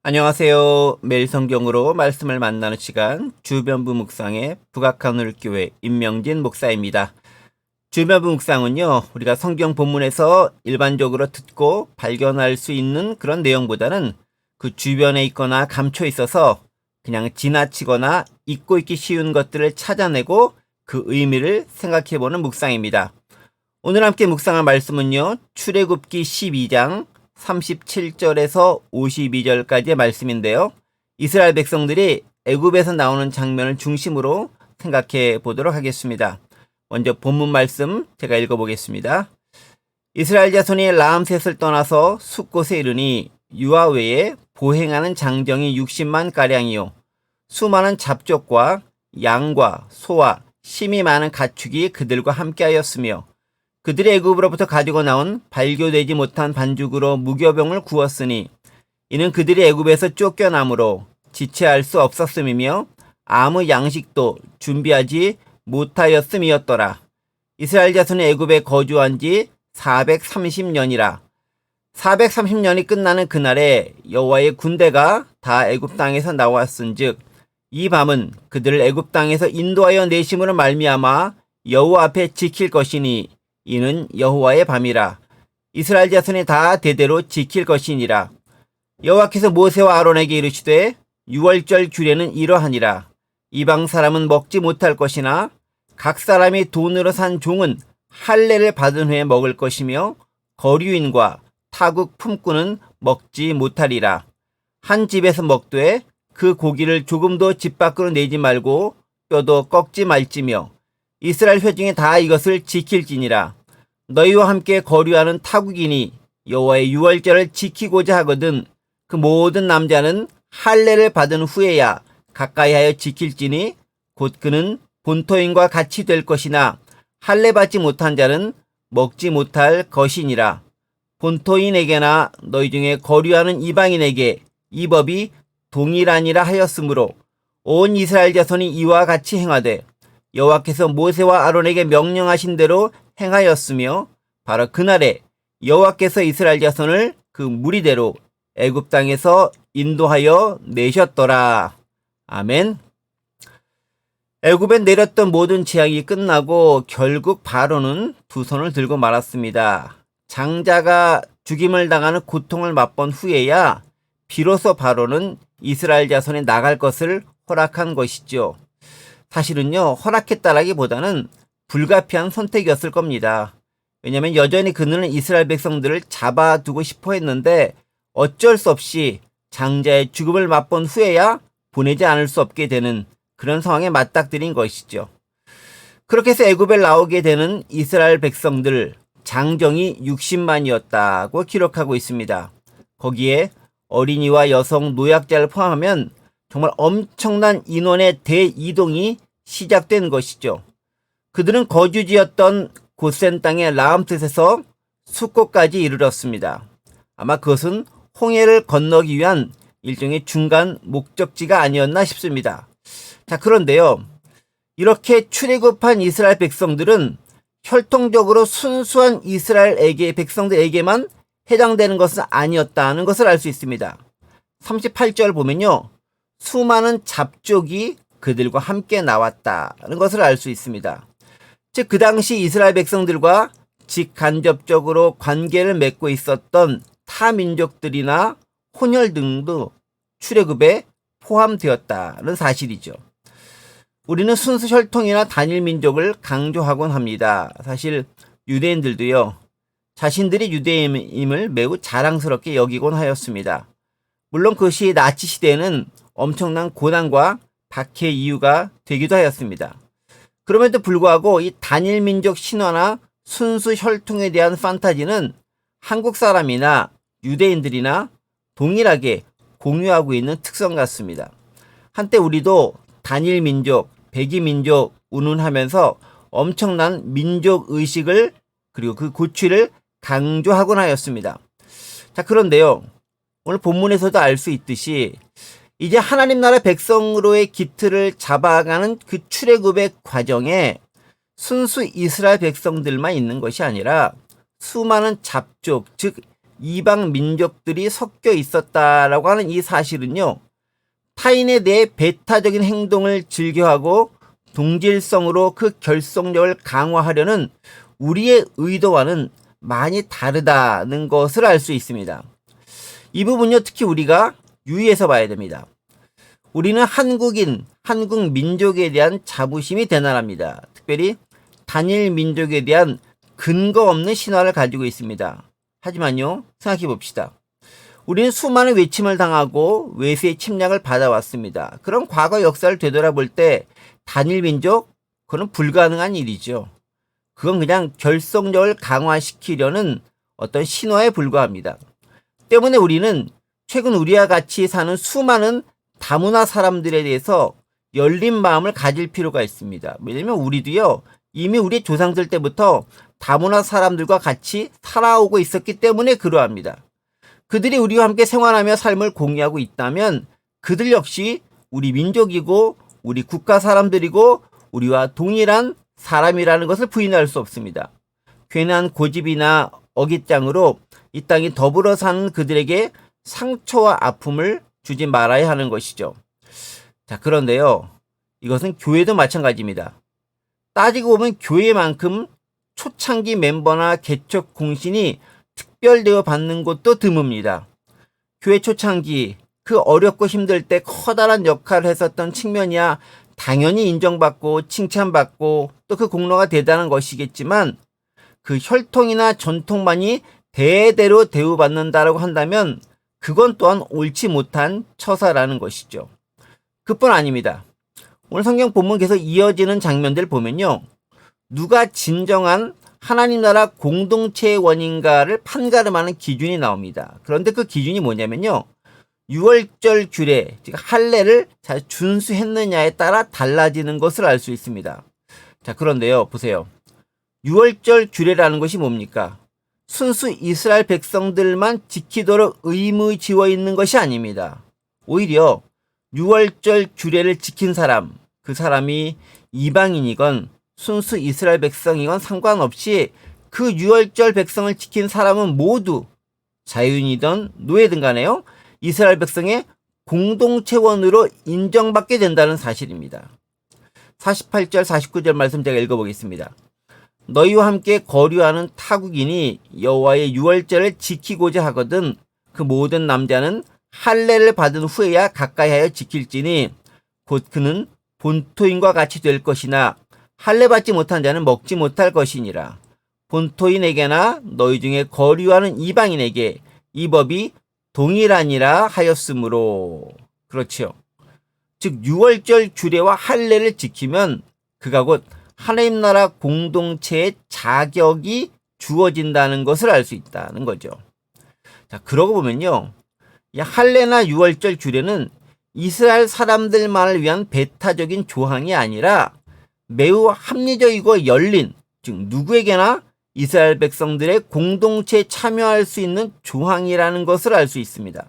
안녕하세요. 매일 성경으로 말씀을 만나는 시간 주변부 묵상의 북악하늘교회 임명진 목사입니다. 주변부 묵상은요, 우리가 성경 본문에서 일반적으로 듣고 발견할 수 있는 그런 내용보다는 그 주변에 있거나 감춰 있어서 그냥 지나치거나 잊고 있기 쉬운 것들을 찾아내고 그 의미를 생각해보는 묵상입니다. 오늘 함께 묵상할 말씀은요, 출애굽기 12장 37절에서 52절까지의 말씀인데요. 이스라엘 백성들이 애굽에서 나오는 장면을 중심으로 생각해 보도록 하겠습니다. 먼저 본문 말씀 제가 읽어보겠습니다. 이스라엘 자손이 라암셋을 떠나서 숫곳에 이르니 유아 외에 보행하는 장정이 60만 가량이요 수많은 잡족과 양과 소와 심이 많은 가축이 그들과 함께하였으며 그들이 애굽으로부터 가지고 나온 발교되지 못한 반죽으로 무교병을 구웠으니 이는 그들이 애굽에서 쫓겨남으로 지체할 수 없었음이며 아무 양식도 준비하지 못하였음이었더라. 이스라엘 자손이 애굽에 거주한 지 430년이라. 430년이 끝나는 그날에 여호와의 군대가 다 애굽 땅에서 나왔은즉 이 밤은 그들을 애굽 땅에서 인도하여 내심으로 말미암아 여호와 앞에 지킬 것이니 이는 여호와의 밤이라. 이스라엘 자손이 다 대대로 지킬 것이니라. 여호와께서 모세와 아론에게 이르시되 유월절 규례는 이러하니라. 이방 사람은 먹지 못할 것이나 각 사람이 돈으로 산 종은 할례를 받은 후에 먹을 것이며 거류인과 타국 품꾼은 먹지 못하리라. 한 집에서 먹되 그 고기를 조금도 집 밖으로 내지 말고 뼈도 꺾지 말지며 이스라엘 회중이 다 이것을 지킬지니라. 너희와 함께 거류하는 타국인이 여호와의 유월절을 지키고자 하거든 그 모든 남자는 할례를 받은 후에야 가까이하여 지킬지니 곧 그는 본토인과 같이 될 것이나 할례 받지 못한 자는 먹지 못할 것이니라. 본토인에게나 너희 중에 거류하는 이방인에게 이 법이 동일하니라 하였으므로 온 이스라엘 자손이 이와 같이 행하되 여호와께서 모세와 아론에게 명령하신 대로 행하였으며 바로 그날에 여호와께서 이스라엘 자손을 그 무리대로 애굽 땅에서 인도하여 내셨더라. 아멘. 애굽에 내렸던 모든 재앙이 끝나고 결국 바로는 두 손을 들고 말았습니다. 장자가 죽임을 당하는 고통을 맛본 후에야 비로소 바로는 이스라엘 자손이 나갈 것을 허락한 것이죠. 사실은요, 허락했다라기보다는 불가피한 선택이었을 겁니다. 왜냐하면 여전히 그는 이스라엘 백성들을 잡아두고 싶어 했는데 어쩔 수 없이 장자의 죽음을 맛본 후에야 보내지 않을 수 없게 되는 그런 상황에 맞닥뜨린 것이죠. 그렇게 해서 애굽에 나오게 되는 이스라엘 백성들 장정이 60만이었다고 기록하고 있습니다. 거기에 어린이와 여성, 노약자를 포함하면 정말 엄청난 인원의 대이동이 시작된 것이죠. 그들은 거주지였던 고센 땅의 라암셋에서 숫곳까지 이르렀습니다. 아마 그것은 홍해를 건너기 위한 일종의 중간 목적지가 아니었나 싶습니다. 자, 그런데요, 이렇게 출애굽한 이스라엘 백성들은 혈통적으로 순수한 이스라엘에게 백성들에게만 해당되는 것은 아니었다는 것을 알 수 있습니다. 38절 보면요, 수많은 잡족이 그들과 함께 나왔다는 것을 알 수 있습니다. 즉 그 당시 이스라엘 백성들과 직간접적으로 관계를 맺고 있었던 타 민족들이나 혼혈 등도 출애굽에 포함되었다는 사실이죠. 우리는 순수 혈통이나 단일 민족을 강조하곤 합니다. 사실 유대인들도요, 자신들이 유대인임을 매우 자랑스럽게 여기곤 하였습니다. 물론 그것이 나치 시대에는 엄청난 고난과 박해의 이유가 되기도 하였습니다. 그럼에도 불구하고 이 단일 민족 신화나 순수 혈통에 대한 판타지는 한국 사람이나 유대인들이나 동일하게 공유하고 있는 특성 같습니다. 한때 우리도 단일 민족, 백이 민족 운운하면서 엄청난 민족 의식을 그리고 그 고취를 강조하곤 하였습니다. 자, 그런데요, 오늘 본문에서도 알 수 있듯이 이제 하나님 나라 백성으로의 기틀을 잡아가는 그 출애굽의 과정에 순수 이스라엘 백성들만 있는 것이 아니라 수많은 잡족, 즉 이방 민족들이 섞여 있었다라고 하는 이 사실은요, 타인에 대해 배타적인 행동을 즐겨하고 동질성으로 그 결속력을 강화하려는 우리의 의도와는 많이 다르다는 것을 알 수 있습니다. 이 부분요, 특히 우리가 유의해서 봐야 됩니다. 우리는 한국인, 한국 민족에 대한 자부심이 대단합니다. 특별히 단일 민족에 대한 근거 없는 신화를 가지고 있습니다. 하지만요, 생각해 봅시다. 우리는 수많은 외침을 당하고 외세의 침략을 받아왔습니다. 그런 과거 역사를 되돌아볼 때 단일 민족, 그건 불가능한 일이죠. 그건 그냥 결속력을 강화시키려는 어떤 신화에 불과합니다. 때문에 우리는 최근 우리와 같이 사는 수많은 다문화 사람들에 대해서 열린 마음을 가질 필요가 있습니다. 왜냐면 우리도요, 이미 우리 조상들 때부터 다문화 사람들과 같이 살아오고 있었기 때문에 그러합니다. 그들이 우리와 함께 생활하며 삶을 공유하고 있다면 그들 역시 우리 민족이고 우리 국가 사람들이고 우리와 동일한 사람이라는 것을 부인할 수 없습니다. 괜한 고집이나 어깃장으로 이 땅이 더불어 사는 그들에게 상처와 아픔을 주지 말아야 하는 것이죠. 자, 그런데요, 이것은 교회도 마찬가지입니다. 따지고 보면 교회만큼 초창기 멤버나 개척 공신이 특별대우 받는 곳도 드뭅니다. 교회 초창기 그 어렵고 힘들 때 커다란 역할을 했었던 측면이야 당연히 인정받고 칭찬받고 또 그 공로가 대단한 것이겠지만 그 혈통이나 전통만이 대대로 대우받는다라고 한다면 그건 또한 옳지 못한 처사라는 것이죠. 그뿐 아닙니다. 오늘 성경 본문 계속 이어지는 장면들 보면요, 누가 진정한 하나님 나라 공동체의 원인가를 판가름하는 기준이 나옵니다. 그런데 그 기준이 뭐냐면요, 유월절 규례, 즉 할례를 잘 준수했느냐에 따라 달라지는 것을 알 수 있습니다. 자, 그런데요, 보세요. 유월절 규례라는 것이 뭡니까? 순수 이스라엘 백성들만 지키도록 의무지어 있는 것이 아닙니다. 오히려 유월절 규례를 지킨 사람, 그 사람이 이방인이건 순수 이스라엘 백성이건 상관없이 그 유월절 백성을 지킨 사람은 모두 자유인이든 노예든 간에요, 이스라엘 백성의 공동체원으로 인정받게 된다는 사실입니다. 48절 49절 말씀 제가 읽어보겠습니다. 너희와 함께 거류하는 타국인이 여호와의 유월절을 지키고자 하거든 그 모든 남자는 할례를 받은 후에야 가까이하여 지킬지니 곧 그는 본토인과 같이 될 것이나 할례 받지 못한 자는 먹지 못할 것이니라. 본토인에게나 너희 중에 거류하는 이방인에게 이 법이 동일하니라 하였으므로. 그렇죠. 즉 유월절 규례와 할례를 지키면 그가 곧 하나님 나라 공동체의 자격이 주어진다는 것을 알 수 있다는 거죠. 자, 그러고 보면요, 이 할례나 유월절 규례는 이스라엘 사람들만을 위한 배타적인 조항이 아니라 매우 합리적이고 열린, 즉 누구에게나 이스라엘 백성들의 공동체에 참여할 수 있는 조항이라는 것을 알 수 있습니다.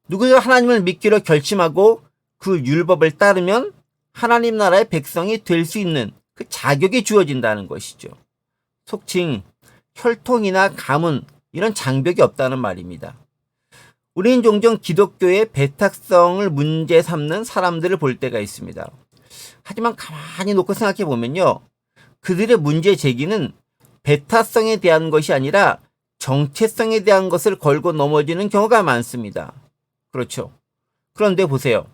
누구가 하나님을 믿기로 결심하고 그 율법을 따르면 하나님 나라의 백성이 될 수 있는 그 자격이 주어진다는 것이죠. 속칭 혈통이나 가문 이런 장벽이 없다는 말입니다. 우리는 종종 기독교의 배타성을 문제 삼는 사람들을 볼 때가 있습니다. 하지만 가만히 놓고 생각해 보면요, 그들의 문제 제기는 배타성에 대한 것이 아니라 정체성에 대한 것을 걸고 넘어지는 경우가 많습니다. 그렇죠. 그런데 보세요.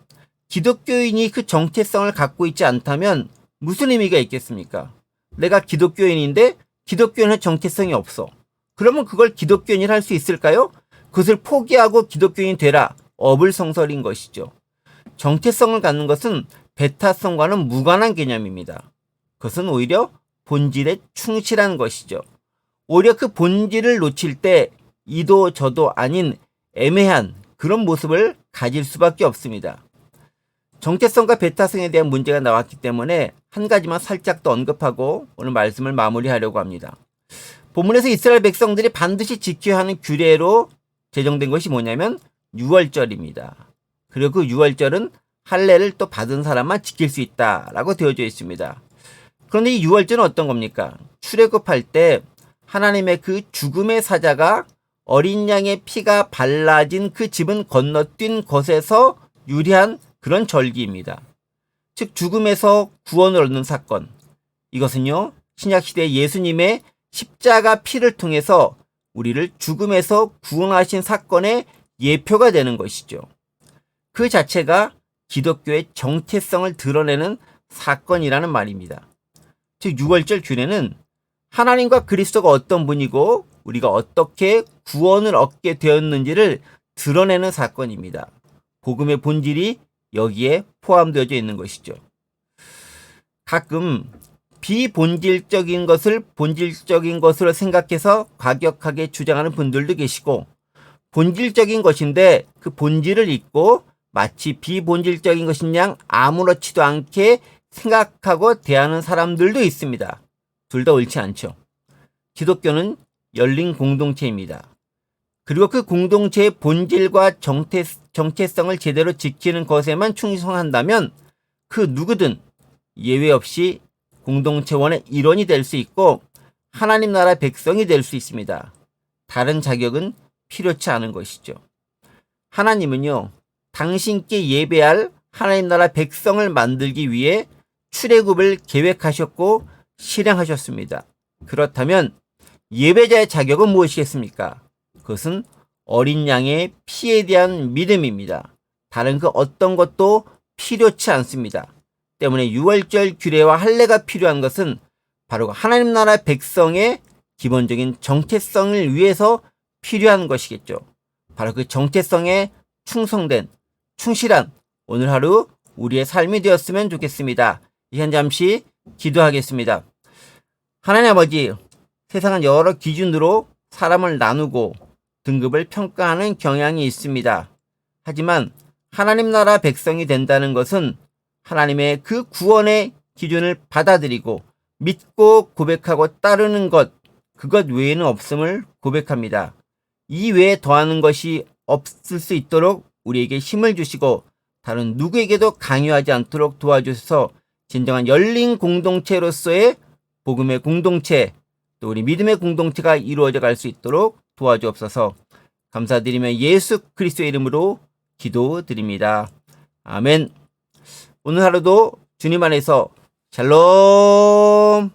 기독교인이 그 정체성을 갖고 있지 않다면 무슨 의미가 있겠습니까? 내가 기독교인인데 기독교인의 정체성이 없어. 그러면 그걸 기독교인이 할 수 있을까요? 그것을 포기하고 기독교인이 되라. 어불성설인 것이죠. 정체성을 갖는 것은 배타성과는 무관한 개념입니다. 그것은 오히려 본질에 충실한 것이죠. 오히려 그 본질을 놓칠 때 이도 저도 아닌 애매한 그런 모습을 가질 수밖에 없습니다. 정체성과 배타성에 대한 문제가 나왔기 때문에 한 가지만 살짝 더 언급하고 오늘 말씀을 마무리하려고 합니다. 본문에서 이스라엘 백성들이 반드시 지켜야 하는 규례로 제정된 것이 뭐냐면 유월절입니다. 그리고 그 유월절은 할례를 또 받은 사람만 지킬 수 있다라고 되어져 있습니다. 그런데 이 유월절은 어떤 겁니까? 출애굽할 때 하나님의 그 죽음의 사자가 어린 양의 피가 발라진 그 집은 건너뛴 것에서 유래한 그런 절기입니다. 즉 죽음에서 구원을 얻는 사건. 이것은요, 신약시대 예수님의 십자가 피를 통해서 우리를 죽음에서 구원하신 사건의 예표가 되는 것이죠. 그 자체가 기독교의 정체성을 드러내는 사건이라는 말입니다. 즉 6월절 규례는 하나님과 그리스도가 어떤 분이고 우리가 어떻게 구원을 얻게 되었는지를 드러내는 사건입니다. 복음의 본질이 여기에 포함되어져 있는 것이죠. 가끔 비본질적인 것을 본질적인 것으로 생각해서 과격하게 주장하는 분들도 계시고, 본질적인 것인데 그 본질을 잊고 마치 비본질적인 것인 양 아무렇지도 않게 생각하고 대하는 사람들도 있습니다. 둘 다 옳지 않죠. 기독교는 열린 공동체입니다. 그리고 그 공동체의 본질과 정체성을 제대로 지키는 것에만 충성한다면 그 누구든 예외 없이 공동체원의 일원이 될 수 있고 하나님 나라 백성이 될 수 있습니다. 다른 자격은 필요치 않은 것이죠. 하나님은요, 당신께 예배할 하나님 나라 백성을 만들기 위해 출애굽을 계획하셨고 실행하셨습니다. 그렇다면 예배자의 자격은 무엇이겠습니까? 그것은 어린 양의 피에 대한 믿음입니다. 다른 그 어떤 것도 필요치 않습니다. 때문에 유월절 규례와 할례가 필요한 것은 바로 하나님 나라 백성의 기본적인 정체성을 위해서 필요한 것이겠죠. 바로 그 정체성에 충성된, 충실한 오늘 하루 우리의 삶이 되었으면 좋겠습니다. 이현 잠시 기도하겠습니다. 하나님 아버지, 세상은 여러 기준으로 사람을 나누고 등급을 평가하는 경향이 있습니다. 하지만 하나님 나라 백성이 된다는 것은 하나님의 그 구원의 기준을 받아들이고 믿고 고백하고 따르는 것, 그것 외에는 없음을 고백합니다. 이 외에 더하는 것이 없을 수 있도록 우리에게 힘을 주시고 다른 누구에게도 강요하지 않도록 도와주셔서 진정한 열린 공동체로서의 복음의 공동체, 또 우리 믿음의 공동체가 이루어져 갈 수 있도록 도와주옵소서. 감사드리며 예수 그리스도의 이름으로 기도드립니다. 아멘. 오늘 하루도 주님 안에서 샬롬.